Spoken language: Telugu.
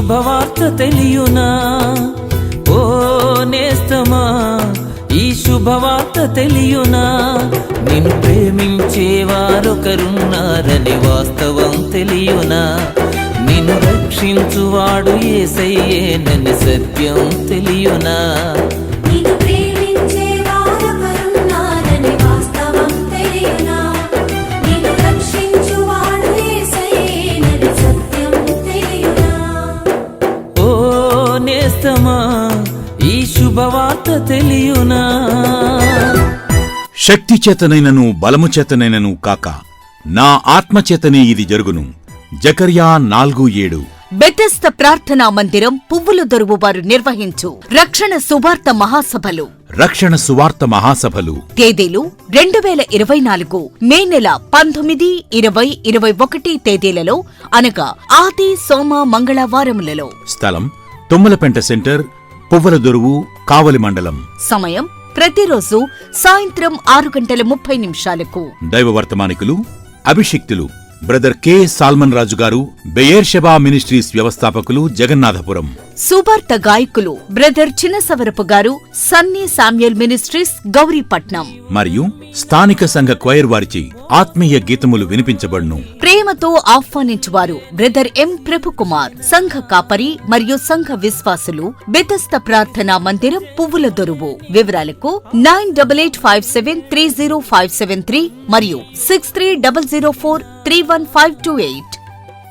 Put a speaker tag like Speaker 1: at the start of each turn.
Speaker 1: శుభవార్త తెలియునా? ఓ నేస్తమా, ఈ శుభవార్త తెలియునా? నిన్ను ప్రేమించేవారొకరున్నారని వాస్తవం తెలియునా? నిన్ను రక్షించువాడు యేసయ్యేనని సత్యం తెలియునా? ఓ నేస్తమా, ఈ శుభవార్త తెలియునా?
Speaker 2: శక్తి చేతనైనను బలము చేతనైనను కాక నా ఆత్మచేతనే ఇది జరుగును. జకర్యా 4:7.
Speaker 3: బెతెస్త ప్రార్థనా మందిరం పువ్వుల దొరువు వారు నిర్వహించు రక్షణ సువార్త మహాసభలు.
Speaker 2: రక్షణ సువార్త మహాసభలు
Speaker 3: తేదీలు 2024 మే నెల 19, 20, 21 తేదీలలో అనగా ఆది, సోమ, మంగళవారములలో.
Speaker 2: స్థలం తుమ్మలపెంట సెంటర్, పువ్వుల దొరువు, కావలి మండలం.
Speaker 3: సమయం ప్రతిరోజు సాయంత్రం 6:30
Speaker 2: దైవ వర్తమానికులు అభిషిక్తులు బ్రదర్ కె. సాల్మన్ రాజు గారు, బెయేర్షెబా మినిస్ట్రీస్ వ్యవస్థాపకులు, జగన్నాథపురం.
Speaker 3: సువార్త గాయకులు బ్రదర్ చిన్నసవరపు గారు, సన్నీ శామ్యూయల్ మినిస్ట్రీస్, గౌరీపట్నం.
Speaker 2: మరియు స్థానిక సంఘ క్వైర్ వారిచి ఆత్మీయ గీతములు వినిపించబడును.
Speaker 3: ప్రేమతో ఆహ్వానించువారు బ్రదర్ ఎం. ప్రభుకుమార్. సంఘ కాపరి మరియు సంఘ విశ్వాసులు. బెతెస్త ప్రార్థనా మందిరం పువ్వుల దొరువు. వివరాలకు 9885730573 మరియు 6300431528.